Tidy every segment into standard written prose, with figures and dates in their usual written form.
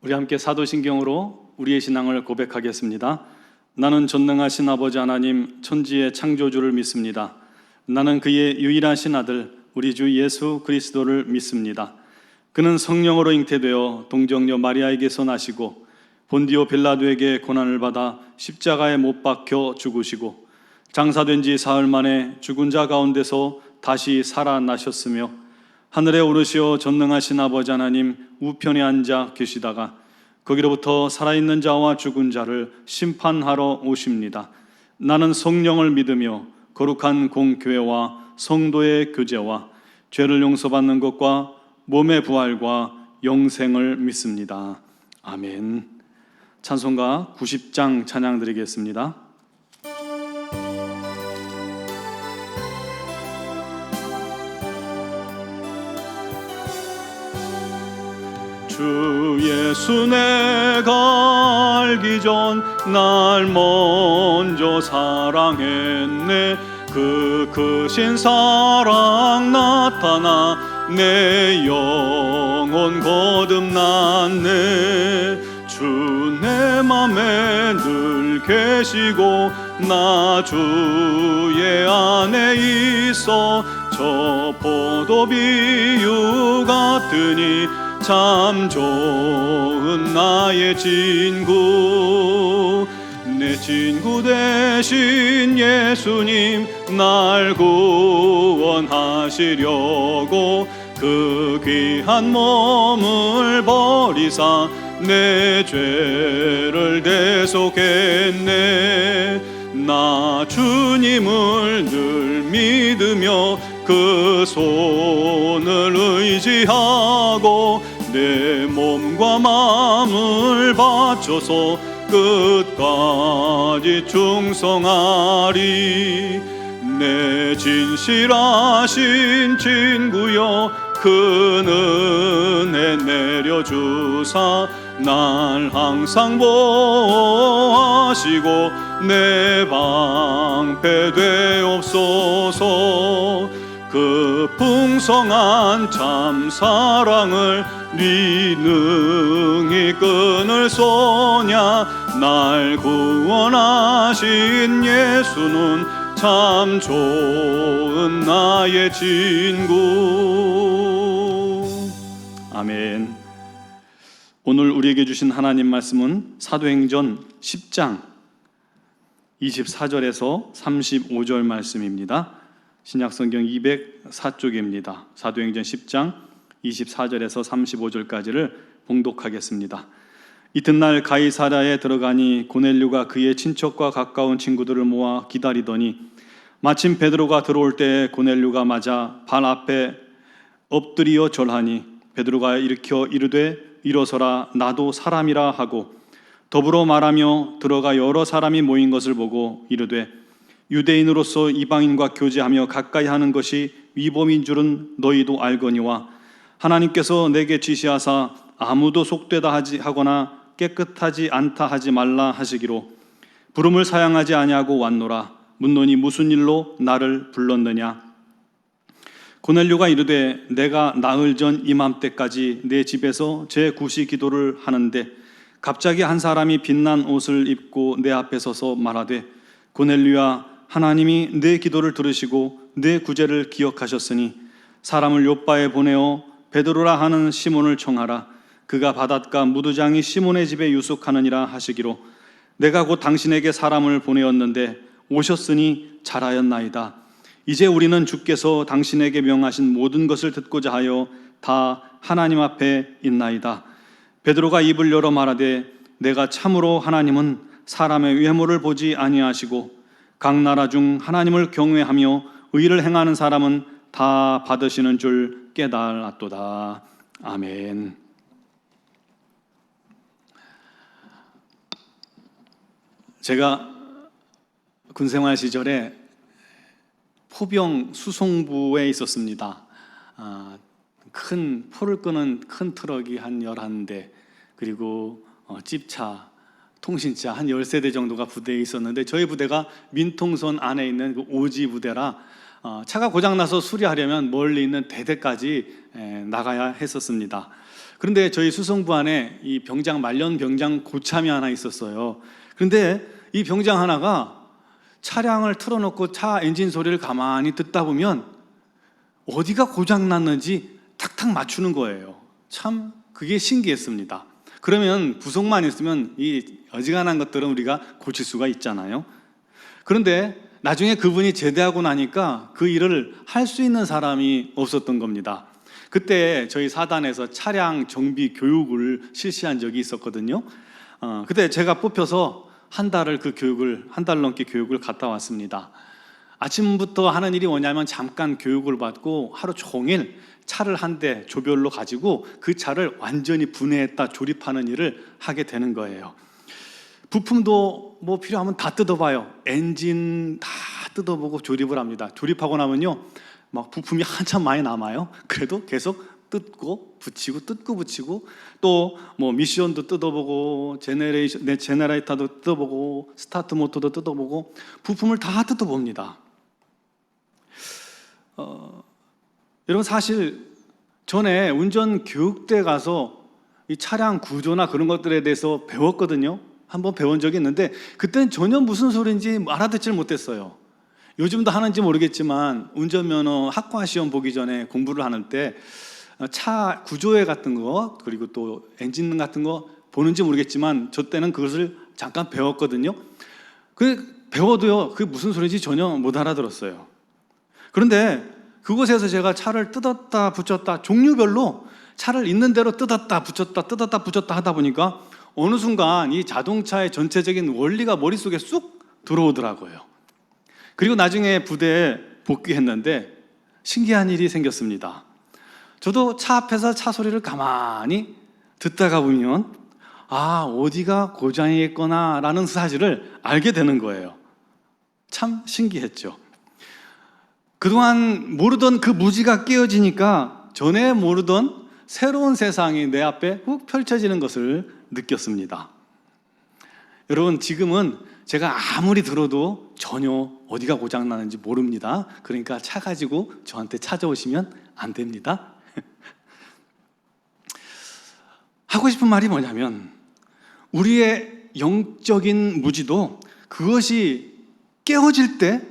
우리 함께 사도신경으로 우리의 신앙을 고백하겠습니다. 나는 전능하신 아버지 하나님 천지의 창조주를 믿습니다. 나는 그의 유일하신 아들 우리 주 예수 그리스도를 믿습니다. 그는 성령으로 잉태되어 동정녀 마리아에게서 나시고 본디오 빌라도에게 고난을 받아 십자가에 못 박혀 죽으시고 장사된 지 사흘 만에 죽은 자 가운데서 다시 살아나셨으며 하늘에 오르시어 전능하신 아버지 하나님 우편에 앉아 계시다가 거기로부터 살아있는 자와 죽은 자를 심판하러 오십니다. 나는 성령을 믿으며 거룩한 공교회와 성도의 교제와 죄를 용서받는 것과 몸의 부활과 영생을 믿습니다. 아멘. 찬송가 90장 찬양 드리겠습니다. 주 예수 내가 알기 전 날 먼저 사랑했네. 그 크신 사랑 나타나 내 영혼 거듭났네. 주 내 맘에 늘 계시고 나 주의 안에 있어 저 포도비유 같으니 참 좋은 나의 친구. 내 친구 되신 예수님 날 구원하시려고 그 귀한 몸을 버리사 내 죄를 대속했네. 나 주님을 늘 믿으며 그 손을 의지하고 내 몸과 마음을 바쳐서 끝까지 충성하리. 내 진실하신 친구여 그 은혜 내려주사 날 항상 보호하시고 내 방패 되옵소서. 그 풍성한 참 사랑을 네 능히 끊을 소냐. 날 구원하신 예수는 참 좋은 나의 친구. 아멘. 오늘 우리에게 주신 하나님 말씀은 사도행전 10장 24절에서 35절 말씀입니다. 신약성경 204쪽입니다. 사도행전 10장 24절에서 35절까지를 봉독하겠습니다. 이튿날 가이사랴에 들어가니 고넬료가 그의 친척과 가까운 친구들을 모아 기다리더니 마침 베드로가 들어올 때 고넬료가 맞아 발 앞에 엎드리어 절하니 베드로가 일으켜 이르되 일어서라 나도 사람이라 하고 더불어 말하며 들어가 여러 사람이 모인 것을 보고 이르되 유대인으로서 이방인과 교제하며 가까이 하는 것이 위법인 줄은 너희도 알거니와 하나님께서 내게 지시하사 아무도 속되다 하거나 깨끗하지 않다 하지 말라 하시기로 부름을 사양하지 아니하고 왔노라. 묻노니 무슨 일로 나를 불렀느냐. 고넬료가 이르되 내가 나흘 전 이맘때까지 내 집에서 제9시 기도를 하는데 갑자기 한 사람이 빛난 옷을 입고 내 앞에 서서 말하되 고넬료야 하나님이 내 기도를 들으시고 내 구제를 기억하셨으니 사람을 요바에 보내어 베드로라 하는 시몬을 청하라. 그가 바닷가 무두장이 시몬의 집에 유숙하느니라 하시기로 내가 곧 당신에게 사람을 보내었는데 오셨으니 잘하였나이다. 이제 우리는 주께서 당신에게 명하신 모든 것을 듣고자 하여 다 하나님 앞에 있나이다. 베드로가 입을 열어 말하되 내가 참으로 하나님은 사람의 외모를 보지 아니하시고 각 나라 중 하나님을 경외하며 의를 행하는 사람은 다 받으시는 줄 깨달았도다. 아멘. 제가 군생활 시절에 포병 수송부에 있었습니다. 큰 포를 끄는 큰 트럭이 한 11대 그리고 찝차, 통신차 한 10세대 정도가 부대에 있었는데 저희 부대가 민통선 안에 있는 그 오지 부대라 차가 고장나서 수리하려면 멀리 있는 대대까지 나가야 했었습니다. 그런데 저희 수송부 안에 이 병장, 말년 병장 고참이 하나 있었어요. 그런데 이 병장 하나가 차량을 틀어놓고 차 엔진 소리를 가만히 듣다 보면 어디가 고장났는지 탁탁 맞추는 거예요. 참 그게 신기했습니다. 그러면 부속만 있으면 이 어지간한 것들은 우리가 고칠 수가 있잖아요. 그런데 나중에 그분이 제대하고 나니까 그 일을 할 수 있는 사람이 없었던 겁니다. 그때 저희 사단에서 차량 정비 교육을 실시한 적이 있었거든요. 그때 제가 뽑혀서 한 달 넘게 교육을 갔다 왔습니다. 아침부터 하는 일이 뭐냐면 잠깐 교육을 받고 하루 종일 차를 한 대 조별로 가지고 그 차를 완전히 분해했다 조립하는 일을 하게 되는 거예요. 부품도 뭐 필요하면 다 뜯어봐요. 엔진 다 뜯어보고 조립을 합니다. 조립하고 나면요, 막 부품이 한참 많이 남아요. 그래도 계속 뜯고 붙이고 뜯고 붙이고, 또 뭐 미션도 뜯어보고 제네레이터도 뜯어보고 스타트 모터도 뜯어보고 부품을 다 뜯어봅니다. 여러분, 사실 전에 운전 교육대 가서 이 차량 구조나 그런 것들에 대해서 배웠거든요. 한번 배운 적이 있는데 그때는 전혀 무슨 소리인지 알아듣지를 못했어요. 요즘도 하는지 모르겠지만 운전면허 학과 시험 보기 전에 공부를 하는 때 차 구조회 같은 거, 그리고 또 엔진 같은 거 보는지 모르겠지만 저 때는 그것을 잠깐 배웠거든요. 배워도요, 그게 무슨 소리인지 전혀 못 알아들었어요. 그런데 그곳에서 제가 차를 뜯었다 붙였다 종류별로 차를 있는 대로 뜯었다 붙였다 하다 보니까 어느 순간 이 자동차의 전체적인 원리가 머릿속에 쑥 들어오더라고요. 그리고 나중에 부대에 복귀했는데 신기한 일이 생겼습니다. 저도 차 앞에서 차 소리를 가만히 듣다가 보면 어디가 고장이겠구나 라는 사실을 알게 되는 거예요. 참 신기했죠. 그동안 모르던 그 무지가 깨어지니까 전에 모르던 새로운 세상이 내 앞에 훅 펼쳐지는 것을 느꼈습니다. 여러분, 지금은 제가 아무리 들어도 전혀 어디가 고장나는지 모릅니다. 그러니까 차 가지고 저한테 찾아오시면 안 됩니다. 하고 싶은 말이 뭐냐면, 우리의 영적인 무지도 그것이 깨어질 때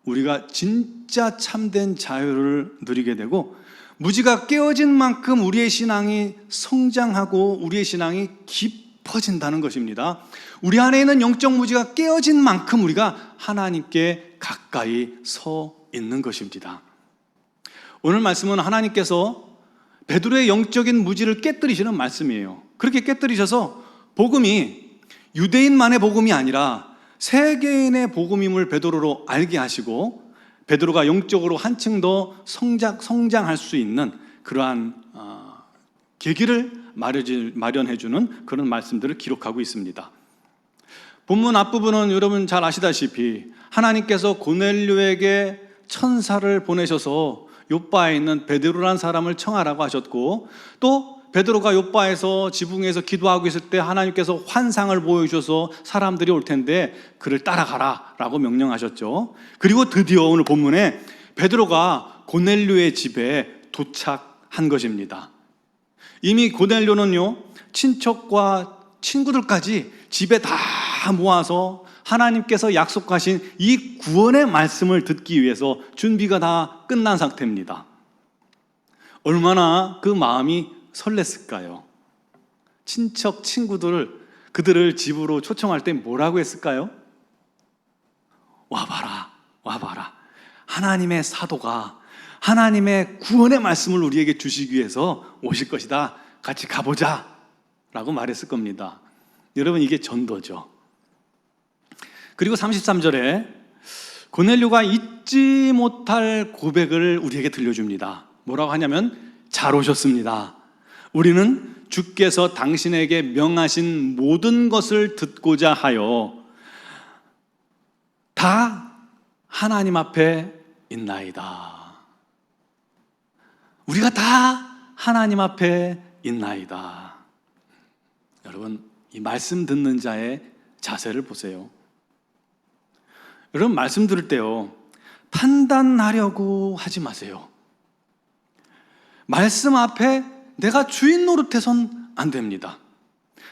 우리가 진짜 참된 자유를 누리게 되고, 무지가 깨어진 만큼 우리의 신앙이 성장하고 우리의 신앙이 깊어진다는 것입니다. 우리 안에 있는 영적 무지가 깨어진 만큼 우리가 하나님께 가까이 서 있는 것입니다. 오늘 말씀은 하나님께서 베드로의 영적인 무지를 깨뜨리시는 말씀이에요. 그렇게 깨뜨리셔서 복음이 유대인만의 복음이 아니라 세계인의 복음임을 베드로로 알게 하시고, 베드로가 영적으로 한층 더 성장할 수 있는 그러한 계기를 마련해 주는 그런 말씀들을 기록하고 있습니다. 본문 앞부분은 여러분 잘 아시다시피 하나님께서 고넬료에게 천사를 보내셔서 요바에 있는 베드로라는 사람을 청하라고 하셨고, 또 베드로가 요바에서 지붕에서 기도하고 있을 때 하나님께서 환상을 보여주셔서 사람들이 올 텐데 그를 따라가라 라고 명령하셨죠. 그리고 드디어 오늘 본문에 베드로가 고넬료의 집에 도착한 것입니다. 이미 고넬료는요, 친척과 친구들까지 집에 다 모아서 하나님께서 약속하신 이 구원의 말씀을 듣기 위해서 준비가 다 끝난 상태입니다. 얼마나 그 마음이 설렜을까요? 친척, 그들을 집으로 초청할 때 뭐라고 했을까요? 와봐라, 와봐라. 하나님의 사도가 하나님의 구원의 말씀을 우리에게 주시기 위해서 오실 것이다. 같이 가보자 라고 말했을 겁니다. 여러분, 이게 전도죠. 그리고 33절에 고넬료가 잊지 못할 고백을 우리에게 들려줍니다. 뭐라고 하냐면, 잘 오셨습니다. 우리는 주께서 당신에게 명하신 모든 것을 듣고자 하여 다 하나님 앞에 있나이다. 우리가 다 하나님 앞에 있나이다. 여러분, 이 말씀 듣는 자의 자세를 보세요. 여러분, 말씀 들을 때요, 판단하려고 하지 마세요. 말씀 앞에 내가 주인 노릇해선 안 됩니다.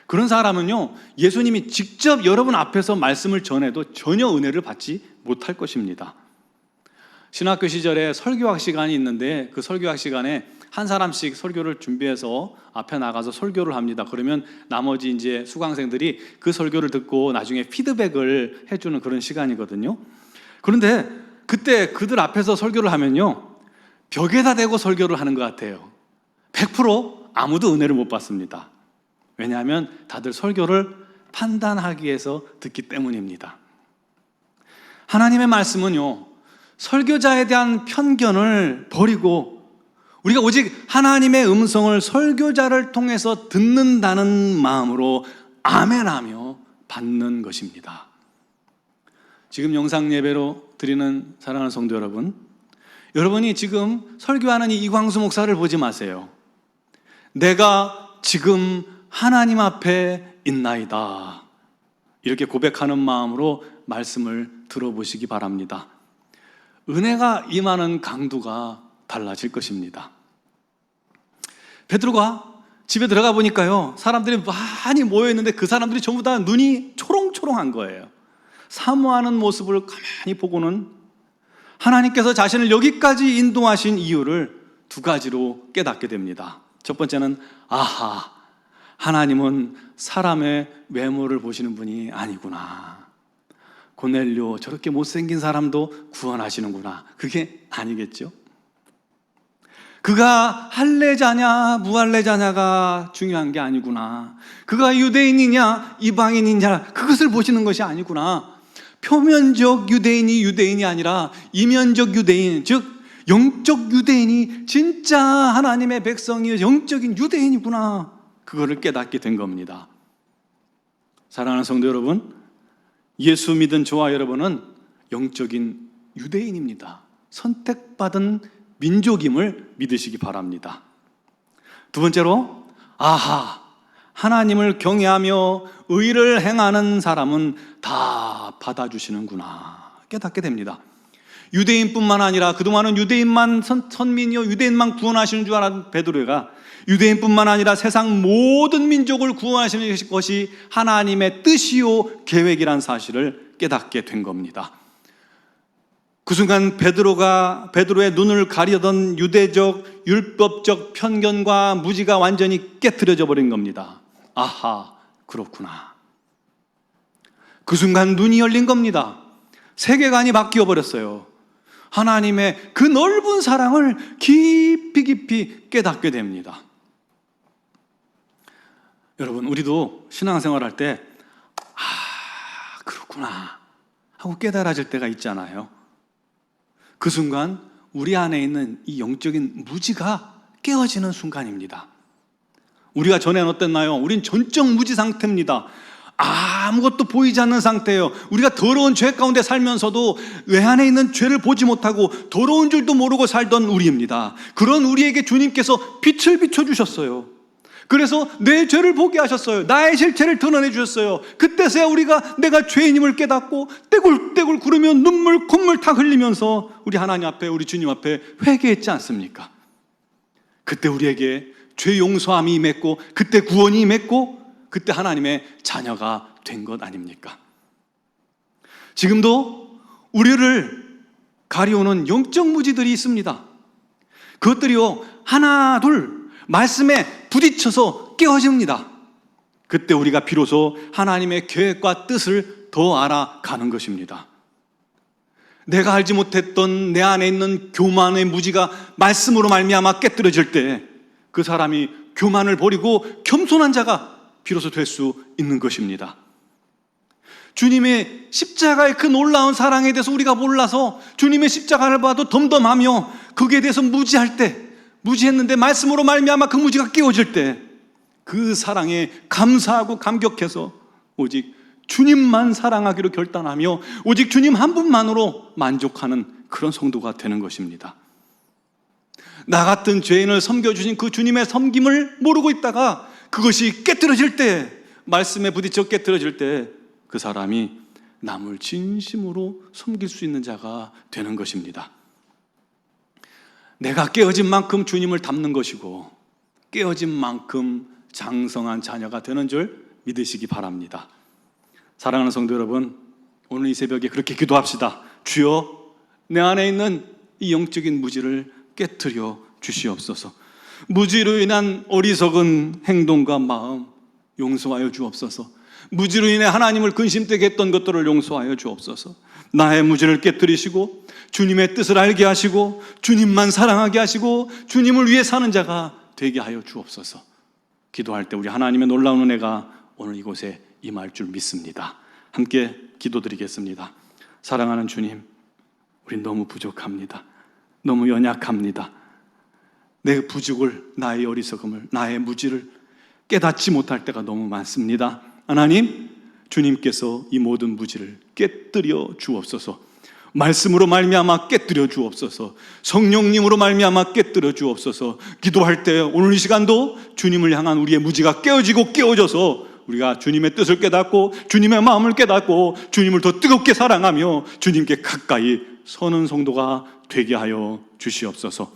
그런 사람은요, 예수님이 직접 여러분 앞에서 말씀을 전해도 전혀 은혜를 받지 못할 것입니다. 신학교 시절에 설교학 시간이 있는데 그 설교학 시간에 한 사람씩 설교를 준비해서 앞에 나가서 설교를 합니다. 그러면 나머지 이제 수강생들이 그 설교를 듣고 나중에 피드백을 해주는 그런 시간이거든요. 그런데 그때 그들 앞에서 설교를 하면요, 벽에다 대고 설교를 하는 것 같아요. 100% 아무도 은혜를 못 받습니다. 왜냐하면 다들 설교를 판단하기 위해서 듣기 때문입니다. 하나님의 말씀은요, 설교자에 대한 편견을 버리고 우리가 오직 하나님의 음성을 설교자를 통해서 듣는다는 마음으로 아멘하며 받는 것입니다. 지금 영상 예배로 드리는 사랑하는 성도 여러분, 여러분이 지금 설교하는 이 이광수 목사를 보지 마세요. 내가 지금 하나님 앞에 있나이다, 이렇게 고백하는 마음으로 말씀을 들어보시기 바랍니다. 은혜가 임하는 강도가 달라질 것입니다. 베드로가 집에 들어가 보니까요, 사람들이 많이 모여있는데 그 사람들이 전부 다 눈이 초롱초롱한 거예요. 사모하는 모습을 가만히 보고는 하나님께서 자신을 여기까지 인도하신 이유를 두 가지로 깨닫게 됩니다. 첫 번째는, 아하, 하나님은 사람의 외모를 보시는 분이 아니구나. 고넬료, 저렇게 못생긴 사람도 구원하시는구나. 그게 아니겠죠? 그가 할례자냐 무할례자냐가 중요한 게 아니구나. 그가 유대인이냐 이방인이냐, 그것을 보시는 것이 아니구나. 표면적 유대인이 아니라 이면적 유대인, 즉 영적 유대인이 진짜 하나님의 백성이 영적인 유대인이구나, 그거를 깨닫게 된 겁니다. 사랑하는 성도 여러분, 예수 믿은 저와 여러분은 영적인 유대인입니다. 선택받은 민족임을 믿으시기 바랍니다. 두 번째로, 아하, 하나님을 경외하며 의를 행하는 사람은 다 받아주시는구나, 깨닫게 됩니다. 유대인뿐만 아니라 그동안은 유대인만 선민이요 유대인만 구원하시는 줄 알았던 베드로가 유대인뿐만 아니라 세상 모든 민족을 구원하시는 것이 하나님의 뜻이요 계획이란 사실을 깨닫게 된 겁니다. 그 순간 베드로의 눈을 가리던 유대적 율법적 편견과 무지가 완전히 깨트려져 버린 겁니다. 아하, 그렇구나. 그 순간 눈이 열린 겁니다. 세계관이 바뀌어 버렸어요. 하나님의 그 넓은 사랑을 깊이 깨닫게 됩니다. 여러분, 우리도 신앙생활 할 때 그렇구나 하고 깨달아질 때가 있잖아요. 그 순간 우리 안에 있는 이 영적인 무지가 깨어지는 순간입니다. 우리가 전에는 어땠나요? 우린 전적 무지 상태입니다. 아무것도 보이지 않는 상태예요. 우리가 더러운 죄 가운데 살면서도 외 안에 있는 죄를 보지 못하고 더러운 줄도 모르고 살던 우리입니다. 그런 우리에게 주님께서 빛을 비춰주셨어요. 그래서 내 죄를 보게 하셨어요. 나의 실체를 드러내 주셨어요. 그때서야 우리가 내가 죄인임을 깨닫고 떼굴떼굴 구르며 눈물 콧물 다 흘리면서 우리 하나님 앞에, 우리 주님 앞에 회개했지 않습니까? 그때 우리에게 죄 용서함이 임했고, 그때 구원이 임했고, 그때 하나님의 자녀가 된 것 아닙니까? 지금도 우리를 가리우는 영적 무지들이 있습니다. 그것들이요, 하나 둘 말씀에 부딪혀서 깨어집니다. 그때 우리가 비로소 하나님의 계획과 뜻을 더 알아가는 것입니다. 내가 알지 못했던 내 안에 있는 교만의 무지가 말씀으로 말미암아 깨뜨려질 때 그 사람이 교만을 버리고 겸손한 자가 비로소 될 수 있는 것입니다. 주님의 십자가의 그 놀라운 사랑에 대해서 우리가 몰라서 주님의 십자가를 봐도 덤덤하며 거기에 대해서 무지할 때, 무지했는데 말씀으로 말미암아 그 무지가 깨어질 때 그 사랑에 감사하고 감격해서 오직 주님만 사랑하기로 결단하며 오직 주님 한 분만으로 만족하는 그런 성도가 되는 것입니다. 나 같은 죄인을 섬겨주신 그 주님의 섬김을 모르고 있다가 그것이 깨트려질 때, 말씀에 부딪혀 깨트려질 때 그 사람이 남을 진심으로 섬길 수 있는 자가 되는 것입니다. 내가 깨어진 만큼 주님을 닮는 것이고, 깨어진 만큼 장성한 자녀가 되는 줄 믿으시기 바랍니다. 사랑하는 성도 여러분, 오늘 이 새벽에 그렇게 기도합시다. 주여, 내 안에 있는 이 영적인 무지를 깨트려 주시옵소서. 무지로 인한 어리석은 행동과 마음 용서하여 주옵소서. 무지로 인해 하나님을 근심되게 했던 것들을 용서하여 주옵소서. 나의 무지를 깨뜨리시고 주님의 뜻을 알게 하시고 주님만 사랑하게 하시고 주님을 위해 사는 자가 되게 하여 주옵소서. 기도할 때 우리 하나님의 놀라운 은혜가 오늘 이곳에 임할 줄 믿습니다. 함께 기도드리겠습니다. 사랑하는 주님, 우린 너무 부족합니다. 너무 연약합니다. 내 부족을, 나의 어리석음을, 나의 무지를 깨닫지 못할 때가 너무 많습니다. 하나님, 주님께서 이 모든 무지를 깨뜨려 주옵소서. 말씀으로 말미암아 깨뜨려 주옵소서. 성령님으로 말미암아 깨뜨려 주옵소서. 기도할 때 오늘 이 시간도 주님을 향한 우리의 무지가 깨어지고 깨어져서 우리가 주님의 뜻을 깨닫고 주님의 마음을 깨닫고 주님을 더 뜨겁게 사랑하며 주님께 가까이 서는 성도가 되게 하여 주시옵소서.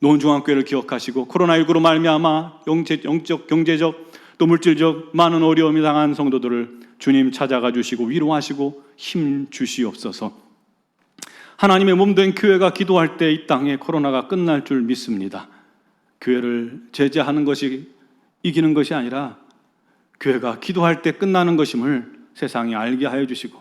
노원중앙교회를 기억하시고 코로나19로 말미암아 영적, 경제적 또 물질적 많은 어려움이 당한 성도들을 주님 찾아가 주시고 위로하시고 힘 주시옵소서. 하나님의 몸된 교회가 기도할 때 이 땅에 코로나가 끝날 줄 믿습니다. 교회를 제재하는 것이 이기는 것이 아니라 교회가 기도할 때 끝나는 것임을 세상에 알게 하여 주시고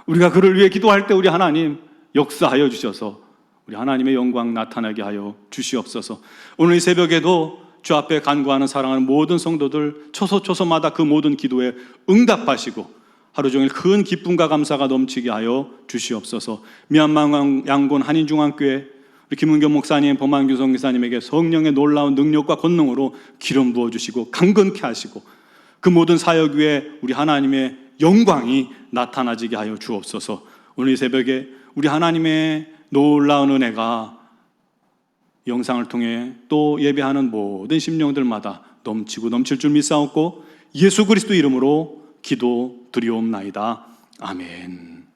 우리가 그를 위해 기도할 때 우리 하나님 역사하여 주셔서 우리 하나님의 영광 나타나게 하여 주시옵소서. 오늘 이 새벽에도 주 앞에 간구하는 사랑하는 모든 성도들 초소초소마다 그 모든 기도에 응답하시고 하루 종일 큰 기쁨과 감사가 넘치게 하여 주시옵소서. 미얀마 양곤 한인중앙교회 우리 김은경 목사님, 범한규 선교사님에게 성령의 놀라운 능력과 권능으로 기름 부어주시고 강건케 하시고 그 모든 사역 위에 우리 하나님의 영광이 나타나지게 하여 주옵소서. 오늘 이 새벽에 우리 하나님의 놀라운 은혜가 영상을 통해 또 예배하는 모든 심령들마다 넘치고 넘칠 줄 믿사옵고 예수 그리스도 이름으로 기도 드리옵나이다. 아멘.